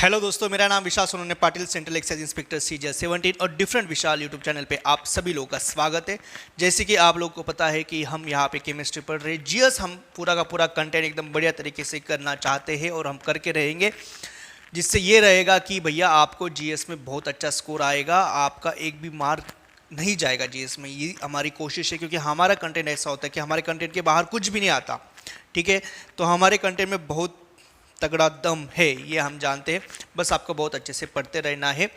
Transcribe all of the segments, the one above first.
Hello दोस्तों, मेरा नाम Vishal Sonone Patil, central excise inspector CJ 17 और डिफरेंट विशाल यूट्यूब चैनल पे आप सभी लोगों का स्वागत है। जैसे कि आप लोगों को पता है कि हम यहाँ पे केमिस्ट्री पढ़ रहे हैं। जीएस हम पूरा का पूरा कंटेंट एकदम बढ़िया तरीके से करना चाहते हैं और हम करके रहेंगे, जिससे ये रहेगा कि भैया आपको जीएस में बहुत अच्छा स्कोर आएगा, आपका एक भी मार्क नहीं जाएगा जीएस में। ये हमारी कोशिश है, क्योंकि हमारा कंटेंट ऐसा होता है कि हमारे कंटेंट के बाहर कुछ भी नहीं आता। ठीक है, तो हमारे कंटेंट में बहुत तगड़ा दम है, ये हम जानते हैं। बस आपको बहुत अच्छे से पढ़ते रहना है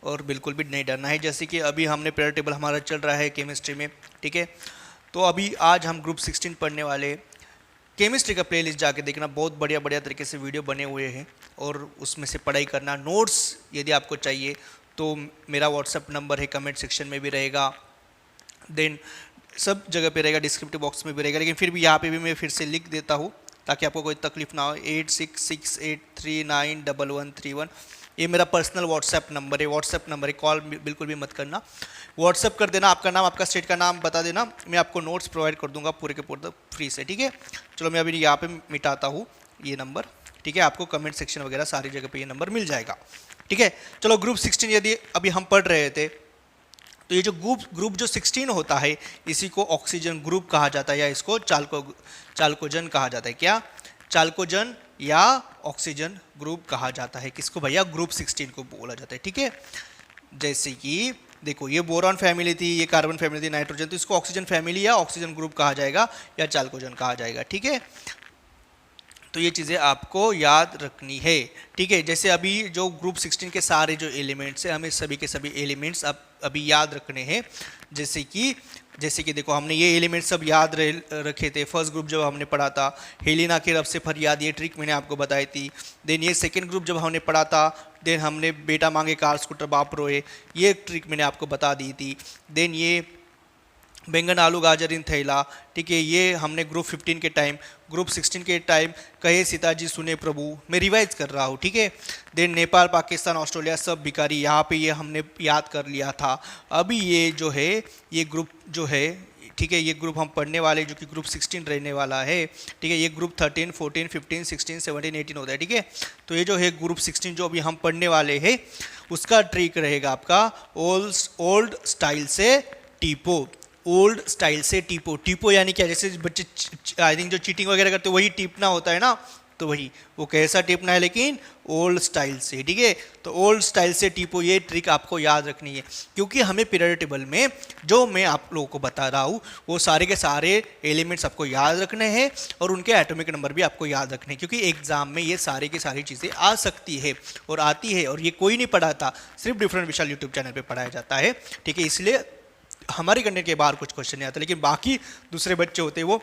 और बिल्कुल भी नहीं डरना है। जैसे कि अभी हमने पीरियड टेबल हमारा चल रहा है केमिस्ट्री में, ठीक है। तो अभी आज हम ग्रुप 16 पढ़ने वाले। केमिस्ट्री का प्लेलिस्ट जाके देखना, बहुत बढ़िया बढ़िया तरीके से वीडियो बने हुए हैं और उसमें से पढ़ाई करना। नोट्स यदि आपको चाहिए तो मेरा व्हाट्सअप नंबर है, कमेंट सेक्शन में भी रहेगा, देन सब जगह पे रहेगा, डिस्क्रिप्टिव बॉक्स में भी रहेगा। लेकिन फिर भी यहाँ पे भी मैं फिर से लिख देता हूँ ताकि आपको कोई तकलीफ ना हो। 8668391131, ये मेरा पर्सनल व्हाट्सएप नंबर है। कॉल बिल्कुल भी मत करना, व्हाट्सएप कर देना। आपका नाम, आपका स्टेट का नाम बता देना, मैं आपको नोट्स प्रोवाइड कर दूंगा पूरे के पूरे फ्री से। ठीक है, चलो मैं अभी यहाँ पे मिटाता हूँ ये नंबर। ठीक है, आपको कमेंट सेक्शन वगैरह सारी जगह पे ये नंबर मिल जाएगा। ठीक है, चलो ग्रुप 16 यदि अभी हम पढ़ रहे थे, तो ये जो ग्रुप जो 16 होता है, इसी को ऑक्सीजन ग्रुप कहा जाता है, या इसको चाल्कोजन कहा जाता है। क्या? चाल्कोजन या ऑक्सीजन ग्रुप कहा जाता है। किसको भैया? ग्रुप 16 को बोला जाता है। ठीक है, जैसे कि देखो, ये बोरॉन फैमिली थी, ये कार्बन फैमिली थी, नाइट्रोजन, तो इसको ऑक्सीजन फैमिली या ऑक्सीजन ग्रुप कहा जाएगा या चाल्कोजन कहा जाएगा। ठीक है, तो ये चीज़ें आपको याद रखनी है। ठीक है, जैसे अभी जो ग्रुप 16 के सारे जो एलिमेंट्स हैं, हमें सभी के सभी एलिमेंट्स अब अभी याद रखने हैं। जैसे कि देखो, हमने ये एलिमेंट्स सब याद रखे थे फर्स्ट ग्रुप जब हमने पढ़ा था। हेलिना के रब से फरियाद, ये ट्रिक मैंने आपको बताई थी। देन ये सेकेंड ग्रुप जब हमने पढ़ा था, देन हमने बेटा मांगे कार स्कूटर बाप रोए, ये ट्रिक मैंने आपको बता दी थी। देन ये बैंगन आलू गाजर इन थैला, ठीक है, ये हमने ग्रुप 15 के टाइम, ग्रुप 16 के टाइम कहे सीताजी सुने प्रभु, मैं रिवाइज कर रहा हूँ। ठीक है, देन नेपाल पाकिस्तान ऑस्ट्रेलिया सब भिखारी, यहाँ पे ये हमने याद कर लिया था। अभी ये जो है, ये ग्रुप जो है, ठीक है, ये ग्रुप हम पढ़ने वाले जो कि ग्रुप 16 रहने वाला है। ठीक है, ये ग्रुप 13, 14, 15, 16, 17, 18 होता है। ठीक है, तो ये जो है ग्रुप 16 जो अभी हम पढ़ने वाले हैं, उसका ट्रिक रहेगा आपका ओल्ड स्टाइल से टीपो। ओल्ड स्टाइल से टीपो। टीपो यानी क्या? जैसे बच्चे आई थिंक जो चीटिंग वगैरह करते हैं वही टीपना होता है ना, तो वही वो कैसा टीपना है, लेकिन ओल्ड स्टाइल से। ठीक है, तो ओल्ड स्टाइल से टीपो, ये ट्रिक आपको याद रखनी है, क्योंकि हमें पीरियड टेबल में जो मैं आप लोगों को बता रहा हूँ वो सारे के सारे एलिमेंट्स आपको याद रखने हैं और उनके एटॉमिक नंबर भी आपको याद रखने हैं, क्योंकि एग्जाम में ये सारी की सारी चीज़ें आ सकती है और आती है। और ये कोई नहीं पढ़ाता, सिर्फ डिफरेंट विशाल यूट्यूब चैनल पर पढ़ाया जाता है। ठीक है, इसलिए हमारे कंटेंट के बाहर कुछ क्वेश्चन नहीं आता, लेकिन बाकी दूसरे बच्चे होते हैं वो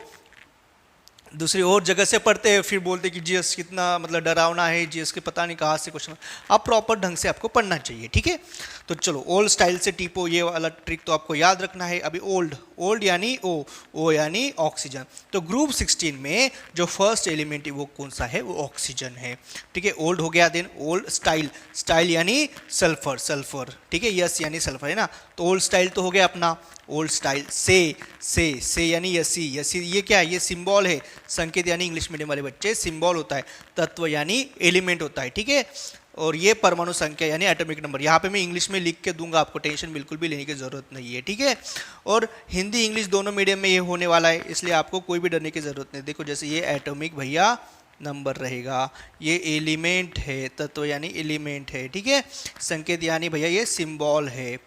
दूसरी और जगह से पढ़ते हैं, फिर बोलते हैं कि जीएस कितना मतलब डरावना है, जीएस के पता नहीं कहाँ से क्वेश्चन। आप प्रॉपर ढंग से आपको पढ़ना चाहिए। ठीक है, तो चलो ओल्ड स्टाइल से टीपो, ये वाला ट्रिक तो आपको याद रखना है। अभी ओल्ड यानी ओ यानी ऑक्सीजन। तो ग्रुप 16 में जो फर्स्ट एलिमेंट है वो कौन सा है? वो ऑक्सीजन है। ठीक है, ओल्ड हो गया। देन ओल्ड स्टाइल यानी सल्फर। ठीक है, यस यानी सल्फर है ना, तो ओल्ड स्टाइल तो हो गया अपना। ओल्ड स्टाइल से यानी यसी, ये क्या है? ये सिंबल है, संकेत यानी इंग्लिश मीडियम वाले बच्चे सिंबल होता है। तत्व यानी एलिमेंट होता है। ठीक है, और ये परमाणु संख्या यानी एटॉमिक नंबर। यहाँ पे मैं इंग्लिश में लिख के दूंगा, आपको टेंशन बिल्कुल भी लेने की जरूरत नहीं है। ठीक है, और हिंदी इंग्लिश दोनों मीडियम में ये होने वाला है, इसलिए आपको कोई भी डरने की जरूरत नहीं। देखो, जैसे ये एटॉमिक भैया नंबर रहेगा, ये एलिमेंट है, तत्व यानी एलिमेंट है। ठीक है, संकेत यानी भैया ये सिंबल है।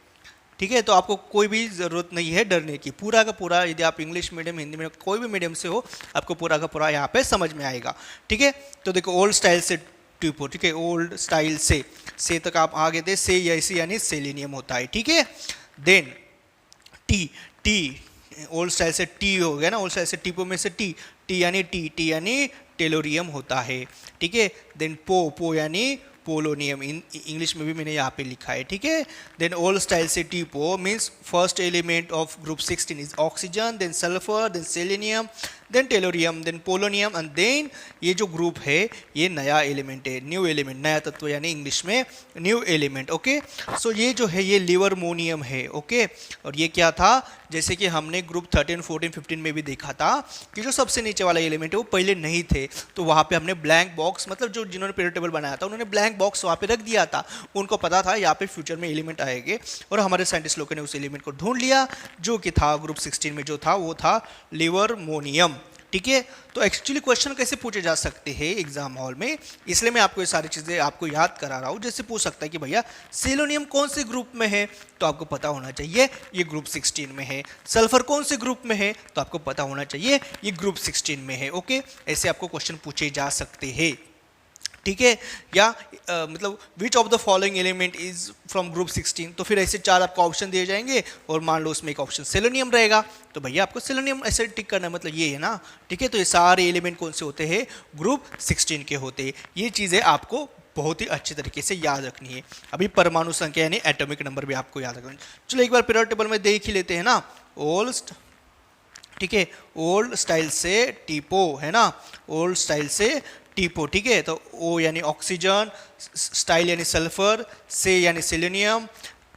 ठीक है, तो आपको कोई भी ज़रूरत नहीं है डरने की। पूरा का पूरा, यदि आप इंग्लिश मीडियम, हिंदी मीडियम, कोई भी मीडियम से हो, आपको पूरा का पूरा यहाँ पे समझ में आएगा। ठीक है, तो देखो ओल्ड स्टाइल से टीपो। ठीक है, ओल्ड स्टाइल से तक आप आगे थे, से यानी सेलेनियम होता है। ठीक है, देन टी ओल्ड स्टाइल से टी हो गया ना, ओल्ड स्टाइल से टीपो में से टी यानी टेलोरियम होता है। ठीक है, देन पो यानी पोलोनियम, इंग्लिश में भी मैंने यहाँ पे लिखा है। ठीक है, देन ओल्ड स्टाइल से टीपो means first element of group 16 is oxygen, then sulphur, then selenium, then tellurium, then polonium and then ये जो ग्रुप है ये नया एलिमेंट है, न्यू एलिमेंट, नया तत्व यानी इंग्लिश में न्यू एलिमेंट। ओके, सो ये जो है ये लिवरमोनियम है। ओके, और ये क्या था, जैसे कि हमने ग्रुप 13, 14, 15 में भी देखा था कि जो सबसे नीचे वाला एलिमेंट है वो पहले नहीं थे, तो वहाँ पे हमने ब्लैंक बॉक्स, मतलब जो जिन्होंने पीरियड टेबल बनाया था उन्होंने ब्लैंक बॉक्स वहाँ पे रख दिया था। उनको पता था यहाँ पे फ्यूचर में एलिमेंट आएंगे, और हमारे साइंटिस्ट लोगों ने उस एलिमेंट को ढूंढ लिया जो कि था ग्रुप 16 में, जो था वो था लिवरमोनियम। ठीक है, तो एक्चुअली क्वेश्चन कैसे पूछे जा सकते हैं एग्जाम हॉल में, इसलिए मैं आपको ये सारी चीज़ें आपको याद करा रहा हूँ। जैसे पूछ सकता है कि भैया सेलोनियम कौन से ग्रुप में है, तो आपको पता होना चाहिए ये ग्रुप 16 में है। सल्फर कौन से ग्रुप में है, तो आपको पता होना चाहिए ये ग्रुप 16 में है। ओके, ऐसे आपको क्वेश्चन पूछे जा सकते हैं। ठीक है, या मतलब which of the following element is from group 16, तो फिर ऐसे 4 आपको ऑप्शन दिए जाएंगे और मान लो उसमें एक ऑप्शन सेलेनियम रहेगा, तो भैया आपको सेलेनियम ऐसे टिक करना है, मतलब ये है ना। ठीक है, तो ये सारे एलिमेंट कौन से होते हैं, ग्रुप 16 के होते हैं। ये चीज़ें आपको बहुत ही अच्छे तरीके से याद रखनी है। अभी परमाणु संख्या यानी एटॉमिक नंबर भी आपको याद रखना है। चलो एक बार पीरियड टेबल में देख ही लेते हैं ना। ओल्ड, ठीक है, ओल्ड स्टाइल से टीपो है ना, ओल्ड स्टाइल से टीपो। ठीक है, तो ओ यानी ऑक्सीजन, स्टाइल यानी सल्फर, से यानी सेलेनियम,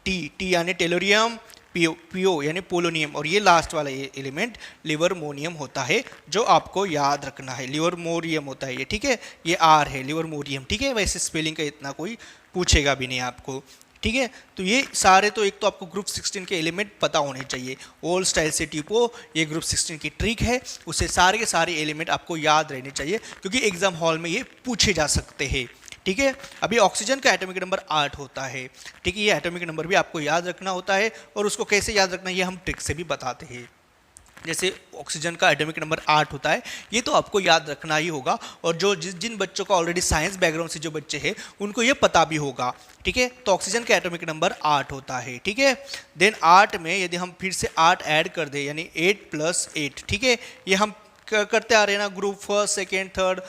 टी यानी टेलोरियम, पीओ यानी पोलोनियम, और ये लास्ट वाला ये एलिमेंट लिवरमोनियम होता है, जो आपको याद रखना है। लिवरमोरियम होता है ये। ठीक है, ये आर है लिवरमोरियम। ठीक है, वैसे स्पेलिंग का इतना कोई पूछेगा भी नहीं आपको। ठीक है, तो ये सारे, तो एक तो आपको ग्रुप 16 के एलिमेंट पता होने चाहिए। ओल्ड स्टाइल से टीपो ये ग्रुप 16 की ट्रिक है, उससे सारे के सारे एलिमेंट आपको याद रहने चाहिए, क्योंकि एग्जाम हॉल में ये पूछे जा सकते हैं। ठीक है, अभी ऑक्सीजन का एटॉमिक नंबर 8 होता है। ठीक है, ये एटॉमिक नंबर भी आपको याद रखना होता है, और उसको कैसे याद रखना है ये हम ट्रिक से भी बताते हैं। जैसे ऑक्सीजन का एटॉमिक नंबर 8 होता है, ये तो आपको याद रखना ही होगा, और जो जिन बच्चों का ऑलरेडी साइंस बैकग्राउंड से जो बच्चे हैं उनको ये पता भी होगा। ठीक है, तो ऑक्सीजन का एटॉमिक नंबर 8 होता है। ठीक है, देन 8 में यदि हम फिर से 8 ऐड कर दें यानी 8 + 8, ठीक है, ये हम करते आ रहे हैं ना, ग्रुप फर्स्ट, सेकेंड, थर्ड,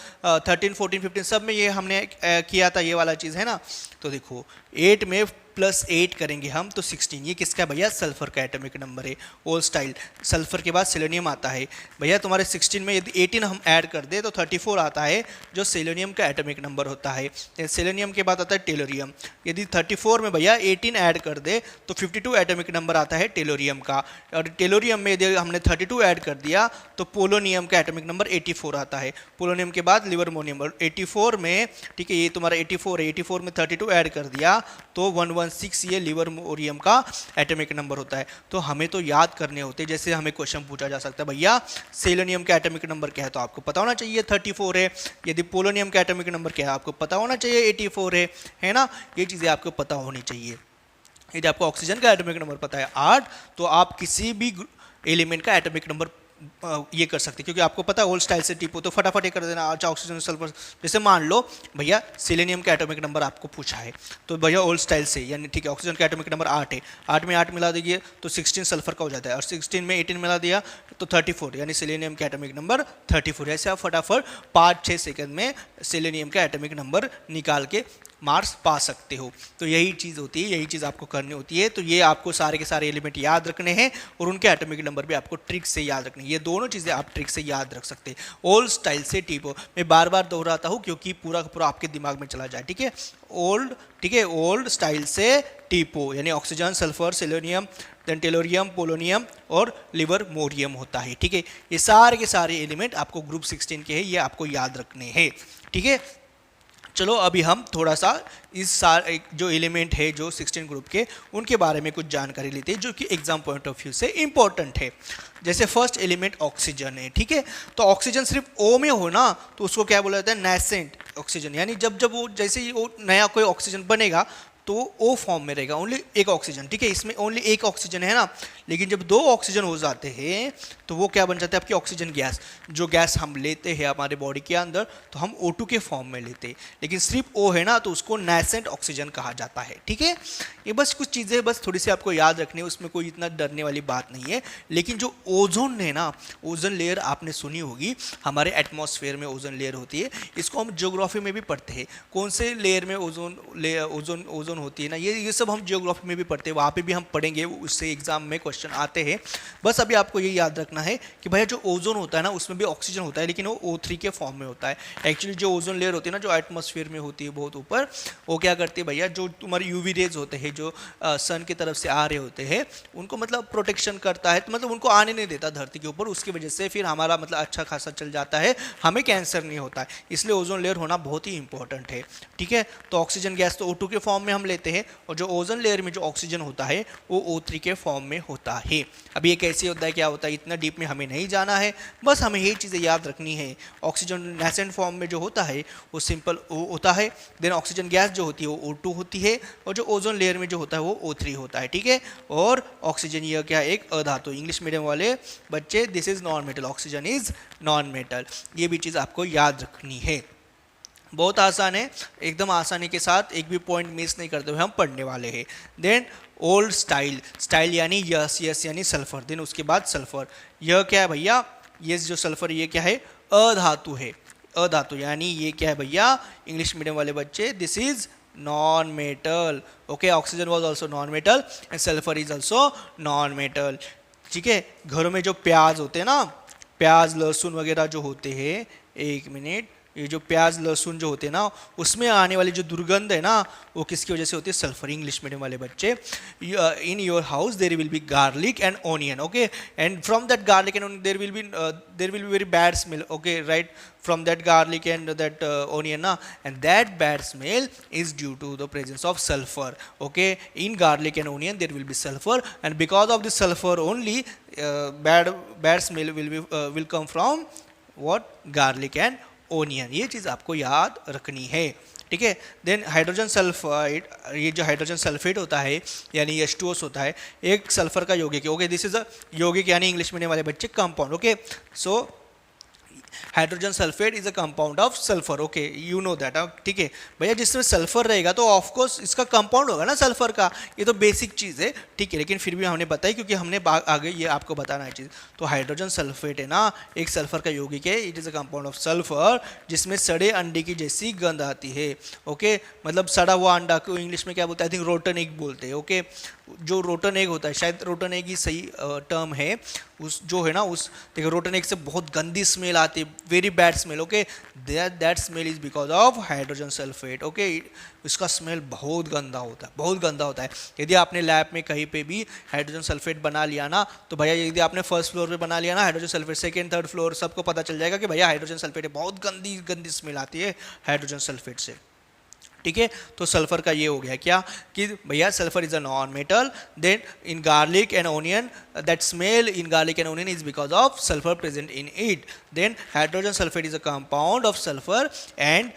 13, 14, 15 सब में ये हमने किया था, ये वाला चीज़ है ना। तो देखो 8 में +8 करेंगे हम तो 16, ये किसका भैया, सल्फर का एटॉमिक नंबर है। ओल्ड स्टाइल, सल्फर के बाद सेलेनियम आता है भैया तुम्हारे 16 में, यदि 18 हम ऐड कर दे तो 34 आता है, जो सेलेनियम का एटॉमिक नंबर होता है। सेलेनियम के बाद आता है टेलोरियम, यदि 34 में भैया 18 ऐड कर दे तो 52 एटॉमिक नंबर आता है टेलोरियम का, और टेलोरियम में यदि हमने 32 ऐड कर दिया तो पोलोनियम का एटॉमिक नंबर 84 आता है। पोलोनियम के बाद लिवरमोनियम, और 84 में, ठीक है, ये तुम्हारा 84 है, 84 में 32 ऐड कर दिया तो 116 ये लिवरमोरियम का एटॉमिक नंबर होता है। तो हमें तो याद करने होते हैं, जैसे हमें क्वेश्चन पूछा जा सकता है भैया सेलेनियम का एटॉमिक नंबर क्या है, तो आपको पता होना चाहिए 34 है। यदि पोलोनियम का एटॉमिक नंबर क्या है, आपको पता होना चाहिए 84 है ना। ये चीज़ें आपको पता होनी चाहिए। यदि आपको ऑक्सीजन का एटॉमिक नंबर पता है 8, तो आप किसी भी एलिमेंट का एटॉमिक नंबर ये कर सकते हैं, क्योंकि आपको पता है ओल्ड स्टाइल से टीपो, तो फटाफट ये कर देना। अच्छा, ऑक्सीजन, सल्फर, जैसे मान लो भैया सेलेनियम का एटॉमिक नंबर आपको पूछा है, तो भैया ओल्ड स्टाइल से यानी, ठीक है, ऑक्सीजन का एटॉमिक नंबर 8 है, 8 में 8 मिला दीजिए तो 16 सल्फर का हो जाता है, और 16 में 18 मिला दिया तो 34, यानी सेलेनियम का एटॉमिक नंबर 34। ऐसे आप फटाफट 5-6 सेकंड में सेलेनियम का एटॉमिक नंबर निकाल के मार्क्स पा सकते हो। तो यही चीज़ होती है, यही चीज़ आपको करनी होती है। तो ये आपको सारे के सारे एलिमेंट याद रखने हैं, और उनके एटॉमिक नंबर भी आपको ट्रिक से याद रखने हैं। ये दोनों चीज़ें आप ट्रिक से याद रख सकते हैं। ओल्ड स्टाइल से टीपो, मैं बार बार दोहराता हूँ क्योंकि पूरा का पूरा आपके दिमाग में चला जाए। ठीक है, ओल्ड, ठीक है, ओल्ड स्टाइल से टीपो यानी oxygen, sulphur, selenium, then tellurium, polonium और लिवरमोरियम होता है। ठीक है, ये सारे के सारे एलिमेंट आपको ग्रुप 16 के हैं, ये आपको याद रखने हैं। ठीक है, चलो अभी हम थोड़ा सा इस जो एलिमेंट है जो 16 ग्रुप के, उनके बारे में कुछ जानकारी लेते हैं जो कि एग्जाम पॉइंट ऑफ व्यू से इंपॉर्टेंट है। जैसे फर्स्ट एलिमेंट ऑक्सीजन है। ठीक है, तो ऑक्सीजन सिर्फ ओ में हो ना, तो उसको क्या बोला जाता है, नैसेंट ऑक्सीजन, यानी जब जब वो, जैसे ही वो नया कोई ऑक्सीजन बनेगा तो ओ फॉर्म में रहेगा, ओनली एक ऑक्सीजन। ठीक है, इसमें ओनली एक ऑक्सीजन है ना, लेकिन जब 2 ऑक्सीजन हो जाते हैं तो वो क्या बन जाता है, आपकी ऑक्सीजन गैस। जो गैस हम लेते हैं हमारे बॉडी के अंदर, तो हम O2 के फॉर्म में लेते हैं, लेकिन सिर्फ O है ना, तो उसको नैसेंट ऑक्सीजन कहा जाता है। ठीक है, ये बस कुछ चीज़ें बस थोड़ी सी आपको याद रखनी है, उसमें कोई इतना डरने वाली बात नहीं है। लेकिन जो ओजोन है ना, ओजोन लेयर आपने सुनी होगी, हमारे एटमॉस्फेयर में ओजोन लेयर होती है, इसको हम ज्योग्राफी में भी पढ़ते हैं। कौन से लेयर में ओजोन होती है ना, ये सब हम जियोग्राफी में भी पढ़ते हैं, वहाँ पे भी हम पढ़ेंगे, उससे एग्जाम में क्वेश्चन आते हैं। बस अभी आपको ये याद रखना है कि भैया जो ओजोन होता है ना उसमें भी ऑक्सीजन होता है, लेकिन वो O3 के फॉर्म में होता है। एक्चुअली जो ओजोन लेयर होती है ना, जो एटमॉस्फेयर में होती है बहुत ऊपर, वो क्या करती है भैया, जो तुम्हारे यूवी रेज होते हैं जो सन की तरफ से आ रहे होते हैं, उनको मतलब प्रोटेक्शन करता है, तो मतलब उनको आने नहीं देता धरती के ऊपर, उसकी वजह से फिर हमारा मतलब अच्छा खासा चल जाता है, हमें कैंसर नहीं होता है। इसलिए ओजोन लेयर होना बहुत ही इंपॉर्टेंट है, ठीक है। तो ऑक्सीजन गैस तो O2 के फॉर्म में हम लेते हैं, और जो ओजोन लेयर में जो ऑक्सीजन होता है वो O3 के फॉर्म में होता है। अब ये कैसे होता है, क्या होता है, इतना डीप में हमें नहीं जाना है, बस हमें ये चीज़ें याद रखनी है। ऑक्सीजन नेसेंट फॉर्म में जो होता है वो सिंपल O होता है, देन ऑक्सीजन गैस जो होती है वो O2 होती है, और जो ओजोन लेयर में जो होता है वो O3 होता है, ठीक है। और ऑक्सीजन ये क्या है, एक अधातु। इंग्लिश मीडियम वाले बच्चे, this is non metal, oxygen is non metal, ये भी चीज़ आपको याद रखनी है। बहुत आसान है, एकदम आसानी के साथ, एक भी पॉइंट मिस नहीं करते हुए हम पढ़ने वाले हैं। देन ओल्ड स्टाइल, स्टाइल यानी यस, यस यानी सल्फर, देन उसके बाद सल्फर, यह क्या है भैया, ये जो सल्फर ये क्या है, अधातु है, अधातु यानी ये क्या है भैया, इंग्लिश मीडियम वाले बच्चे, this is non metal, okay. Oxygen was also known metal and sulphur is also known metal, ठीक है। घरों में जो प्याज होते हैं ना, प्याज लहसुन वगैरह जो होते हैं, एक मिनट, ये जो प्याज लहसुन जो होते हैं ना, उसमें आने वाली जो दुर्गंध है ना, वो किसकी वजह से होती है, सल्फर। इंग्लिश मीडियम वाले बच्चे, in your house there will be garlic and onion, okay, and from that garlic and there will be very bad smell, okay, right, from that garlic and that onion na, and that bad smell is due to the presence of sulfur, okay. In garlic and onion there will be sulfur, and because of the sulfur only bad smell will come from what, garlic and onion, ये चीज़ आपको याद रखनी है, ठीक है। Then hydrogen sulphide, ये जो hydrogen sulphate होता है यानी H2O होता है, एक सल्फर का यौगिक है, ओके, दिस इज अ यौगिक यानी इंग्लिश मीडियम वाले बच्चे compound, okay. So hydrogen sulphate is a compound of sulphur, okay, you know that, ठीक है भैया। जिसमें सल्फर रहेगा तो ऑफ कोर्स इसका कंपाउंड होगा ना सल्फर का, ये तो बेसिक चीज़ है, ठीक है, लेकिन फिर भी हमने बताई क्योंकि हमने आगे ये आपको बताना है चीज़। तो हाइड्रोजन सल्फेट है ना, एक सल्फर का यौगिक है, it is a compound of sulphur, जिसमें सड़े अंडे की जैसी गंध आती है, ओके। मतलब सड़ा हुआ अंडा को इंग्लिश में क्या बोलते हैं, आई थिंक रोटन एग बोलते हैं, ओके। जो रोटन एग होता है, शायद रोटन एग ही सही टर्म है, उस जो है ना, उस देखो रोटन एग से बहुत गंदी स्मेल आती है, very bad smell, okay, that smell is because of hydrogen sulphate, okay. इसका स्मेल बहुत गंदा होता है, बहुत गंदा होता है। यदि आपने लैब में कहीं पे भी हाइड्रोजन सल्फेट बना लिया ना, तो भैया यदि आपने फर्स्ट फ्लोर पे बना लिया ना hydrogen sulphate, second third floor सबको पता चल जाएगा कि भैया हाइड्रोजन सल्फेट है, बहुत गंदी गंदी स्मेल आती है हाइड्रोजन सल्फेट से, ठीक है। तो सल्फर का ये हो गया क्या कि भैया sulphur is a non metal, then in garlic and onion, that smell in garlic and onion is because of sulphur present in it, then hydrogen sulphate is a compound of sulphur and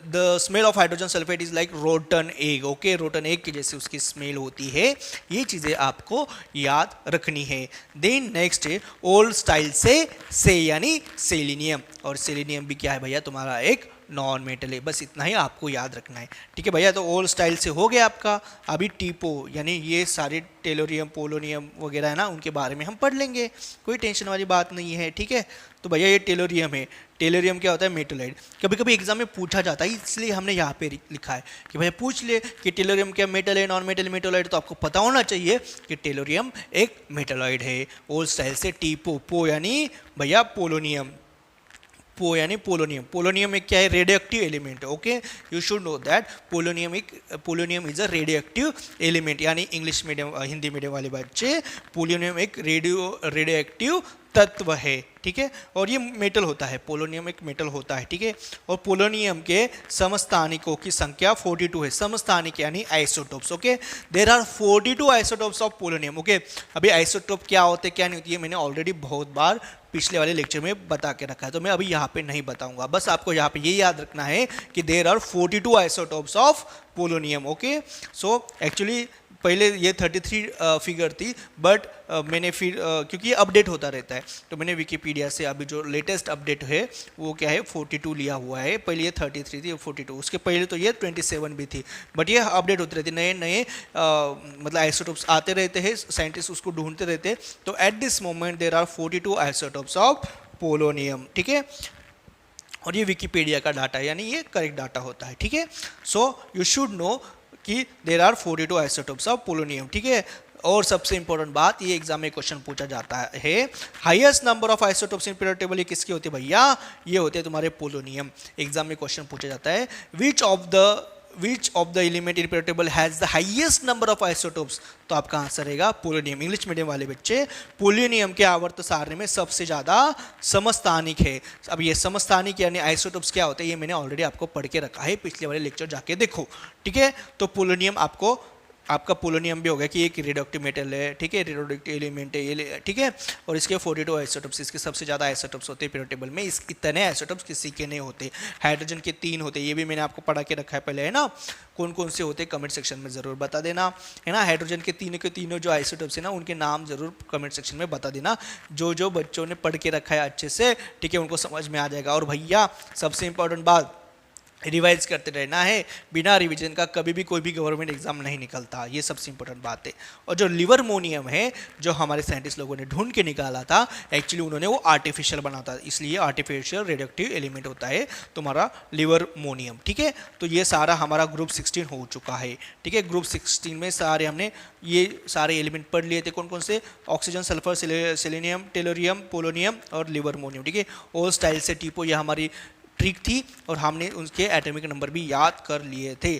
the smell of hydrogen sulphate is like rotten egg, okay, rotten egg की जैसे उसकी smell होती है, ये चीज़ें आपको याद रखनी है। देन नेक्स्ट है ओल्ड स्टाइल से यानी सेलिनियम, और सेलिनियम भी क्या है भैया, तुम्हारा एक नॉन मेटल है, बस इतना ही आपको याद रखना है, ठीक है भैया। तो ओल्ड स्टाइल से हो गया आपका, अभी टीपो यानी ये सारे टेलोरियम पोलोनियम वगैरह है ना, उनके बारे में हम पढ़ लेंगे, कोई टेंशन वाली बात नहीं है, ठीक है। तो भैया ये टेलोरियम है, टेलोरियम क्या होता है, मेटोलाइट, कभी कभी एग्जाम में पूछा जाता है, इसलिए हमने यहाँ पे लिखा है कि भैया पूछ ले कि टेलोरियम क्या मेटल है, नॉन मेटल, मेटोलाइट, तो आपको पता होना चाहिए कि टेलोरियम एक मेटोलाइट है। ओल्ड स्टाइल से टीपो, पो यानी भैया पोलोनियम, पो यानी पोलोनियम, पोलोनियम एक क्या है, रेडियो एक्टिव एलिमेंट है, okay, you should know that polonium is a radio active element, यानी इंग्लिश मीडियम हिंदी मीडियम वाले बच्चे, पोलोनियम एक रेडियो एक्टिव तत्व है, ठीक है, और ये मेटल होता है, पोलोनियम एक मेटल होता है, ठीक है। और पोलोनियम के समस्थानिकों की संख्या 42 है, समस्थानिक यानी isotopes, okay, there are 42 isotopes of polonium, okay. अभी आइसोटोप क्या होते हैं क्या नहीं होती है मैंने ऑलरेडी बहुत बार पिछले वाले लेक्चर में बता के रखा है, तो मैं अभी यहाँ पे नहीं बताऊंगा, बस आपको यहाँ पे ये याद रखना है कि there are 42 isotopes of polonium, okay. So actually पहले ये 33 फिगर थी, बट मैंने फिर क्योंकि ये अपडेट होता रहता है, तो मैंने विकीपीडिया से अभी जो लेटेस्ट अपडेट है वो क्या है 42 लिया हुआ है, पहले ये 33 थी 42, उसके पहले तो ये 27 भी थी, बट ये अपडेट होते रहती, नए नए मतलब आइसोटोप्स आते रहते हैं, साइंटिस्ट उसको ढूंढते रहते हैं। तो at this moment there are 42 isotopes of polonium, ठीक है। और ये विकीपीडिया का डाटा है, यानी ये करेक्ट डाटा होता है, ठीक है। सो यू शुड नो कि there are 42 isotopes of polonium, ठीक है। और सबसे इंपॉर्टेंट बात, ये एग्जाम में क्वेश्चन पूछा जाता है, highest number of isotopes in periodic table, ये किसके होते हैं भैया, ये होते हैं तुम्हारे पोलोनियम। एग्जाम में क्वेश्चन पूछा जाता है which of the element in periodic table has the highest number of isotopes, तो आपका आंसर रहेगा पोलोनियम। इंग्लिश मीडियम वाले बच्चे, पोलोनियम के आवर्त सारणी में सबसे ज्यादा समस्थानिक है। अब ये समस्थानिक यानी आइसोटोप्स क्या होते हैं, ये मैंने ऑलरेडी आपको पढ़ के रखा है, पिछले वाले लेक्चर जाके देखो, ठीक है। तो पोलोनियम आपका पोलोनियम भी हो गया कि एक रेडियोएक्टिव मेटल है, ठीक है, रेडियोएक्टिव एलिमेंट है ये, ठीक है। और इसके 42 आइसोटोप्स, इसके सबसे ज़्यादा आइसोटोप्स होते हैं पीरियोडिक टेबल में। इतने आइसोटोप्स किसी के नहीं होते। हाइड्रोजन के 3 होते हैं, ये भी मैंने आपको पढ़ा के रखा है पहले, है ना। कौन कौन से होते हैं कमेंट सेक्शन में ज़रूर बता देना, है ना। हाइड्रोजन के तीनों जो आइसोटोप्स है ना, उनके नाम ज़रूर कमेंट सेक्शन में बता देना। जो बच्चों ने पढ़ के रखा है अच्छे से, ठीक है, उनको समझ में आ जाएगा। और भैया सबसे इंपॉर्टेंट बात, रिवाइज करते रहना है, बिना रिवीजन का कभी भी कोई भी गवर्नमेंट एग्जाम नहीं निकलता, ये सबसे इंपॉर्टेंट बात है। और जो लिवरमोनियम है, जो हमारे साइंटिस्ट लोगों ने ढूंढ के निकाला था, एक्चुअली उन्होंने वो आर्टिफिशियल बना था, इसलिए आर्टिफिशियल रेडियोएक्टिव एलिमेंट होता है तुम्हारा लिवरमोनियम, ठीक है। तो ये सारा हमारा ग्रुप 16 हो चुका है, ठीक है। ग्रुप 16 में सारे हमने ये सारे एलिमेंट पढ़ लिए थे, कौन कौन से, oxygen, sulphur, selenium, tellurium, polonium और लिवरमोनियम, ठीक है। ऑल स्टाइल से टीपो, ये हमारी ट्रिक थी और हमने उनके एटॉमिक नंबर भी याद कर लिए थे।